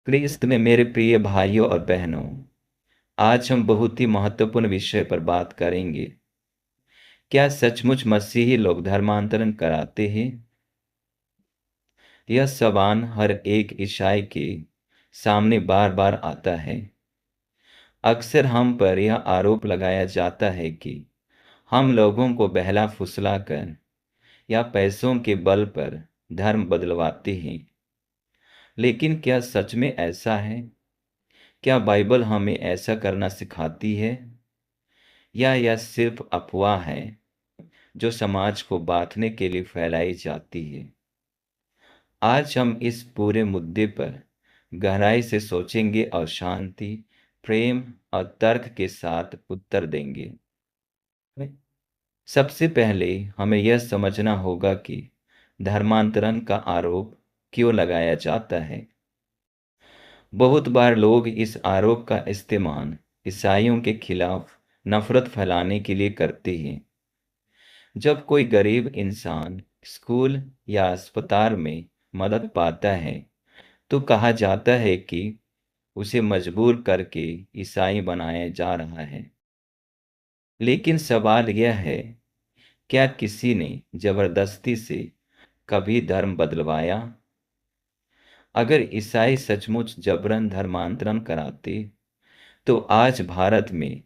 क्रिस्त में मेरे प्रिय भाइयों और बहनों, आज हम बहुत ही महत्वपूर्ण विषय पर बात करेंगे। क्या सचमुच मसीही लोग धर्मांतरण कराते हैं? यह सवाल हर एक ईसाई के सामने बार बार आता है। अक्सर हम पर यह आरोप लगाया जाता है कि हम लोगों को बहला फुसला कर या पैसों के बल पर धर्म बदलवाते हैं। लेकिन क्या सच में ऐसा है? क्या बाइबल हमें ऐसा करना सिखाती है, या यह सिर्फ अफवाह है जो समाज को बांटने के लिए फैलाई जाती है? आज हम इस पूरे मुद्दे पर गहराई से सोचेंगे और शांति, प्रेम और तर्क के साथ उत्तर देंगे। सबसे पहले हमें यह समझना होगा कि धर्मांतरण का आरोप क्यों लगाया जाता है। बहुत बार लोग इस आरोप का इस्तेमाल ईसाइयों के खिलाफ नफरत फैलाने के लिए करते हैं। जब कोई गरीब इंसान स्कूल या अस्पताल में मदद पाता है, तो कहा जाता है कि उसे मजबूर करके ईसाई बनाया जा रहा है। लेकिन सवाल यह है, क्या किसी ने जबरदस्ती से कभी धर्म बदलवाया? अगर ईसाई सचमुच जबरन धर्मांतरण कराते, तो आज भारत में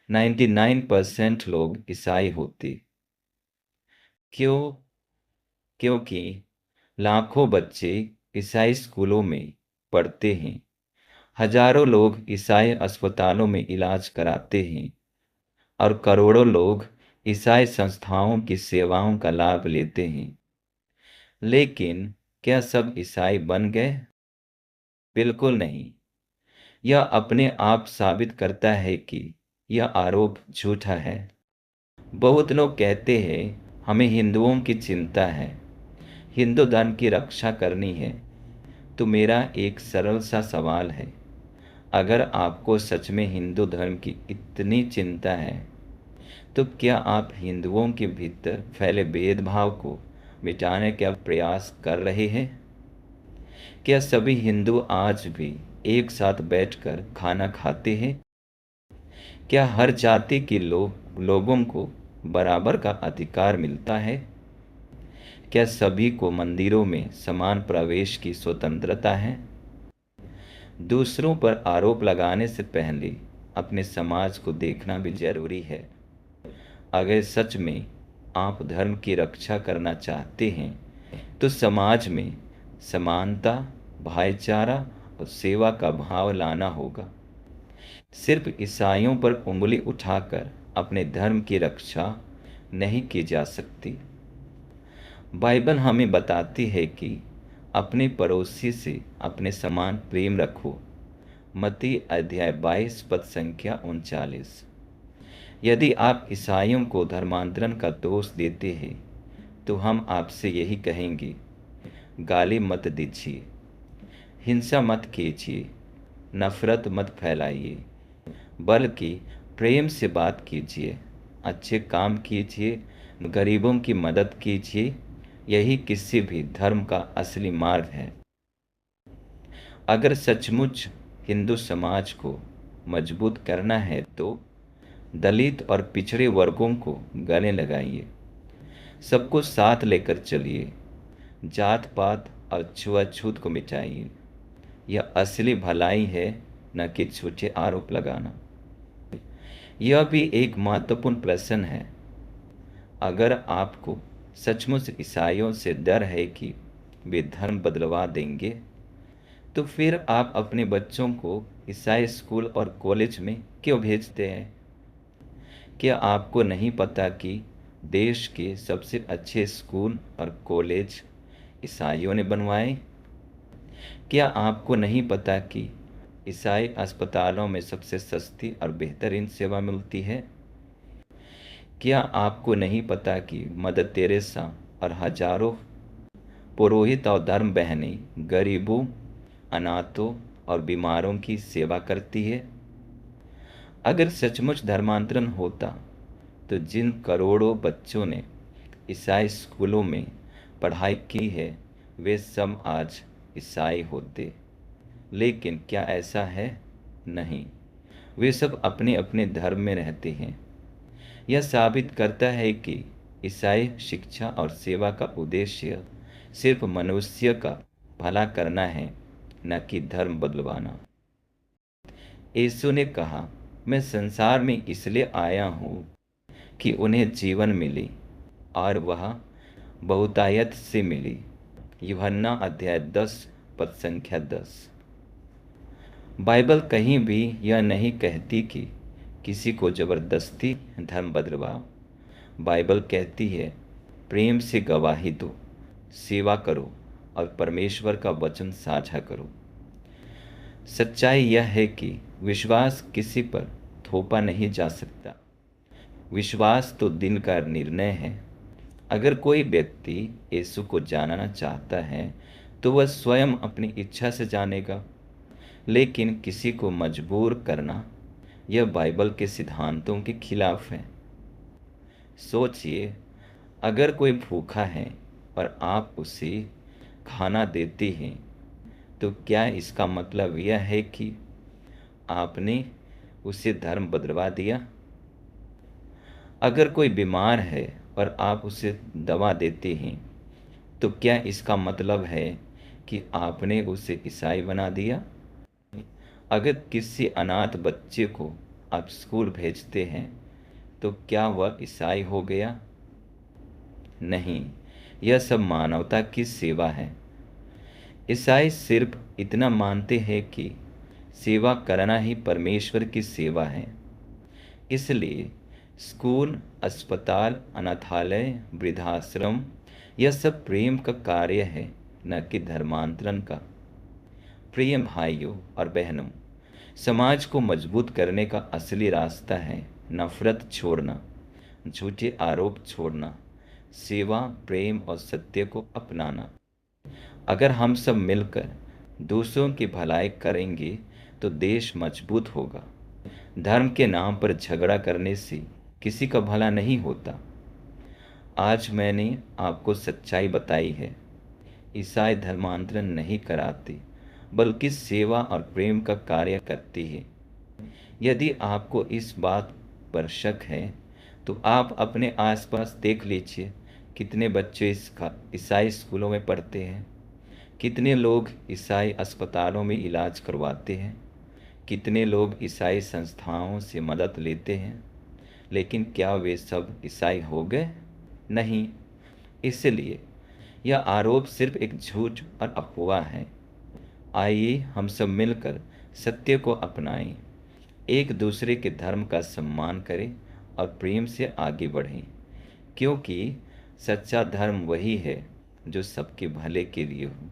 99% लोग ईसाई होते। क्यों? क्योंकि लाखों बच्चे ईसाई स्कूलों में पढ़ते हैं, हजारों लोग ईसाई अस्पतालों में इलाज कराते हैं और करोड़ों लोग ईसाई संस्थाओं की सेवाओं का लाभ लेते हैं। लेकिन क्या सब ईसाई बन गए? बिल्कुल नहीं। यह अपने आप साबित करता है कि यह आरोप झूठा है। बहुत लोग कहते हैं, हमें हिंदुओं की चिंता है, हिंदू धर्म की रक्षा करनी है। तो मेरा एक सरल सा सवाल है, अगर आपको सच में हिंदू धर्म की इतनी चिंता है, तो क्या आप हिंदुओं के भीतर फैले भेदभाव को मिटाने का प्रयास कर रहे हैं? क्या सभी हिंदू आज भी एक साथ बैठकर खाना खाते हैं? क्या हर जाति के लोगों को बराबर का अधिकार मिलता है? क्या सभी को मंदिरों में समान प्रवेश की स्वतंत्रता है? दूसरों पर आरोप लगाने से पहले अपने समाज को देखना भी जरूरी है। अगर सच में आप धर्म की रक्षा करना चाहते हैं, तो समाज में समानता, भाईचारा और सेवा का भाव लाना होगा। सिर्फ ईसाइयों पर उंगली उठाकर अपने धर्म की रक्षा नहीं की जा सकती। बाइबल हमें बताती है कि अपने पड़ोसी से अपने समान प्रेम रखो। मत्ती अध्याय 22 पद संख्या 39। यदि आप ईसाइयों को धर्मांतरण का दोष देते हैं, तो हम आपसे यही कहेंगे, गाली मत दीजिए, हिंसा मत कीजिए, नफरत मत फैलाइए, बल्कि प्रेम से बात कीजिए, अच्छे काम कीजिए, गरीबों की मदद कीजिए। यही किसी भी धर्म का असली मार्ग है। अगर सचमुच हिंदू समाज को मजबूत करना है, तो दलित और पिछड़े वर्गों को गले लगाइए, सबको साथ लेकर चलिए, जात पात और छुआछूत को मिटाइए। यह असली भलाई है, न कि झूठे आरोप लगाना। यह भी एक महत्वपूर्ण प्रश्न है। अगर आपको सचमुच ईसाइयों से डर है कि वे धर्म बदलवा देंगे, तो फिर आप अपने बच्चों को ईसाई स्कूल और कॉलेज में क्यों भेजते हैं? क्या आपको नहीं पता कि देश के सबसे अच्छे स्कूल और कॉलेज ईसाइयों ने बनवाए? क्या आपको नहीं पता कि ईसाई अस्पतालों में सबसे सस्ती और बेहतरीन सेवा मिलती है? क्या आपको नहीं पता कि मदर तेरेसा और हजारों पुरोहित और धर्म बहनें गरीबों, अनाथों और बीमारों की सेवा करती है? अगर सचमुच धर्मांतरण होता, तो जिन करोड़ों बच्चों ने ईसाई स्कूलों में पढ़ाई की है, वे सब आज ईसाई होते। लेकिन क्या ऐसा है? नहीं, वे सब अपने अपने धर्म में रहते हैं। यह साबित करता है कि ईसाई शिक्षा और सेवा का उद्देश्य सिर्फ मनुष्य का भला करना है, न कि धर्म बदलवाना। यीशु ने कहा, मैं संसार में इसलिए आया हूँ कि उन्हें जीवन मिले और वह बहुतायत से मिली। यूहन्ना अध्याय 10 पद संख्या 10। बाइबल कहीं भी यह नहीं कहती कि किसी को जबरदस्ती धर्म बदलवाओ। बाइबल कहती है, प्रेम से गवाही दो, सेवा करो और परमेश्वर का वचन साझा करो। सच्चाई यह है कि विश्वास किसी पर थोपा नहीं जा सकता। विश्वास तो दिल का निर्णय है। अगर कोई व्यक्ति यीशु को जानना चाहता है तो वह स्वयं अपनी इच्छा से जानेगा, लेकिन किसी को मजबूर करना यह बाइबल के सिद्धांतों के खिलाफ है। सोचिए, अगर कोई भूखा है और आप उसे खाना देते हैं तो क्या इसका मतलब यह है कि आपने उसे धर्म बदलवा दिया? अगर कोई बीमार है और आप उसे दवा देते हैं तो क्या इसका मतलब है कि आपने उसे ईसाई बना दिया? अगर किसी अनाथ बच्चे को आप स्कूल भेजते हैं तो क्या वह ईसाई हो गया? नहीं, यह सब मानवता की सेवा है। ईसाई सिर्फ इतना मानते हैं कि सेवा करना ही परमेश्वर की सेवा है। इसलिए स्कूल, अस्पताल, अनाथालय, वृद्धाश्रम, यह सब प्रेम का कार्य है, न कि धर्मांतरण का। प्रिय भाइयों और बहनों, समाज को मजबूत करने का असली रास्ता है नफरत छोड़ना, झूठे आरोप छोड़ना, सेवा, प्रेम और सत्य को अपनाना। अगर हम सब मिलकर दूसरों की भलाई करेंगे तो देश मजबूत होगा। धर्म के नाम पर झगड़ा करने से किसी का भला नहीं होता। आज मैंने आपको सच्चाई बताई है। ईसाई धर्मांतरण नहीं कराते, बल्कि सेवा और प्रेम का कार्य करती है। यदि आपको इस बात पर शक है तो आप अपने आसपास देख लीजिए, कितने बच्चे ईसाई स्कूलों में पढ़ते हैं, कितने लोग ईसाई अस्पतालों में इलाज करवाते हैं, कितने लोग ईसाई संस्थाओं से मदद लेते हैं। लेकिन क्या वे सब ईसाई हो गए? नहीं। इसलिए यह आरोप सिर्फ एक झूठ और अफवाह है। आइए हम सब मिलकर सत्य को अपनाएं, एक दूसरे के धर्म का सम्मान करें और प्रेम से आगे बढ़ें, क्योंकि सच्चा धर्म वही है जो सबके भले के लिए हो।